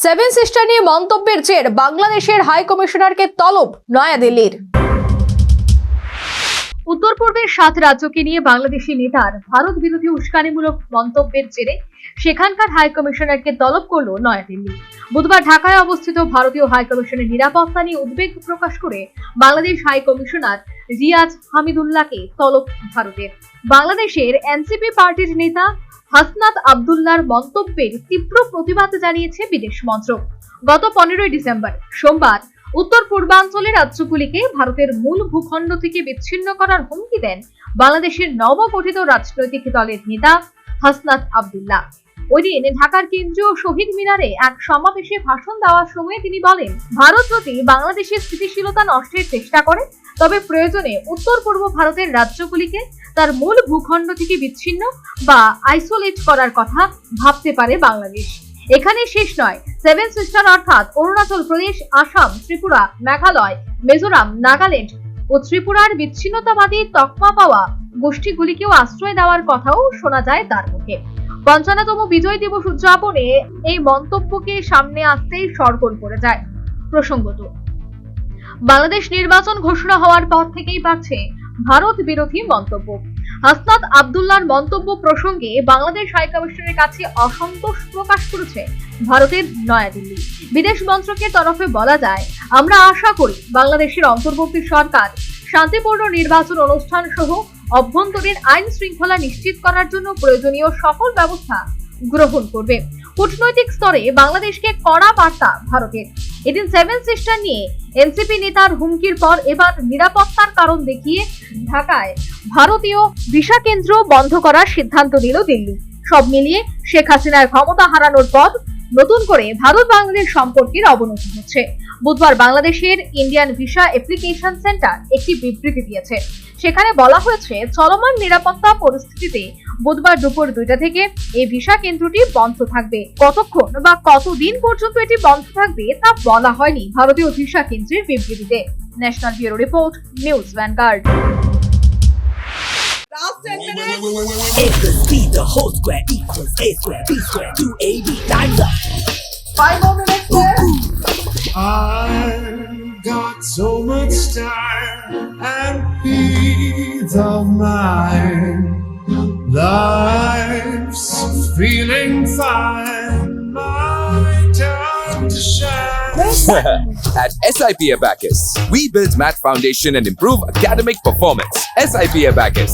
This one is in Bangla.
সেভেন সিস্টার নিয়ে মন্তব্যের জের বাংলাদেশের হাই কমিশনারকে তলব নয়াদিল্লির। উত্তর পূর্বের 7 রাজ্যকে নিয়ে বাংলাদেশি নেতার ভারত বিরোধী উস্কানিমূলক মন্তব্যের জেরে সেখানকার হাই কমিশনারকে তলব করল নয়াদিল্লি। বুধবার ঢাকায় অবস্থিত ভারতীয় হাই কমিশনের নিরাপত্তা নিয়ে উদ্বেগ প্রকাশ করে বাংলাদেশ হাই কমিশনার রিয়াজ হামিদুল্লাহকে তলব ভারতের। বাংলাদেশের এনসিপি পার্টির নেতা হাসনাত আব্দুল্লাহর মন্তব্যের তীব্র প্রতিবাদ জানিয়েছে বিদেশ মন্ত্রক। গত 15 ডিসেম্বর সোমবার উত্তর পূর্বাঞ্চলের রাজ্যগুলিকে ভারতের মূল ভূখণ্ড থেকে বিচ্ছিন্ন করার হুমকি দেন বাংলাদেশের নবগঠিত রাজনৈতিক দলের নেতা হাসনাত আব্দুল্লাহ। ওই দিন ঢাকার কেন্দ্রীয় শহীদ মিনারে এক সমাবেশে ভাষণ দেওয়ার সময় তিনি বলেন, ভারত যদি বাংলাদেশের স্থিতিশীলতা নষ্টের চেষ্টা করে তবে প্রয়োজনে উত্তর পূর্ব ভারতের রাজ্যগুলিকে তার মূল ভূখণ্ড থেকে বিচ্ছিন্ন বা আইসোলেট করার কথা ভাবতে পারে বাংলাদেশ। এখানে শেষ নয়, সেভেন সিস্টার অর্থাৎ অরুণাচল প্রদেশ, আসাম, ত্রিপুরা, মেঘালয়, মিজোরাম, নাগাল্যান্ড ও ত্রিপুরার বিচ্ছিন্নতাবাদী তকমা পাওয়া গোষ্ঠীগুলিকেও আশ্রয় দেওয়ার কথাও শোনা যায় তার মুখে। ৫৫তম বিজয় দিবস উদযাপনে এই মন্তব্যকে সামনে আসতেই সরগোল পড়ে যায়। প্রসঙ্গত, বাংলাদেশ নির্বাচন ঘোষণা হওয়ার পর থেকেই বাড়ছে ভারত বিরোধী মন্তব্য। হাসনাত আব্দুল্লাহর মন্তব্য প্রসঙ্গে বাংলাদেশ হাইকমিশনের কাছে অসন্তোষ প্রকাশ করেছে ভারতের নয়াদিল্লি। বিদেশ মন্ত্রকের তরফে বলা যায়, আমরা আশা করি বাংলাদেশের অন্তর্বর্তী সরকার শান্তিপূর্ণ নির্বাচন অনুষ্ঠান সহ অভ্যন্তরীণ আইন শৃঙ্খলা নিশ্চিত করার জন্য প্রয়োজনীয় সকল ব্যবস্থা গ্রহণ করবে। কূটনৈতিক স্তরে বাংলাদেশকে কড়া বার্তা ভারতের। এদিন সেভেন সিস্টার নিয়ে এনসিপি নেতার হুমকির পর এবার নিরাপত্তার কারণ দেখিয়ে ঢাকায় ভারতীয় ভিসা কেন্দ্র বন্ধ করার সিদ্ধান্ত নিল দিল্লি। সব মিলিয়ে শেখ হাসিনার ক্ষমতা হারানোর পর নতুন করে ভারত বাংলাদেশ সম্পর্কের অবনতি হচ্ছে। বুধবার বাংলাদেশের ইন্ডিয়ান ভিসা অ্যাপ্লিকেশন সেন্টার একটি বিবৃতি দিয়েছে। সেখানে বলা হয়েছে, চলমান নিরাপত্তা পরিস্থিতিতে বুধবার দুপুর 2টা থেকে এই ভিসা কেন্দ্রটি বন্ধ থাকবে। কতক্ষণ বা কতদিন পর্যন্ত এটি বন্ধ থাকবে তা বলা হয়নি ভারতীয় ভিসা কেন্দ্রের বিবৃতিতে। National bureau report, news vanguard. Last 10 minutes. A plus B, the whole square equals A square, B square, 2AB, times up. 5 more minutes there. I've got so much time and peace of mind. Life's feeling fine. My time to shine. At SIP Abacus, we build math foundation and improve academic performance. SIP Abacus,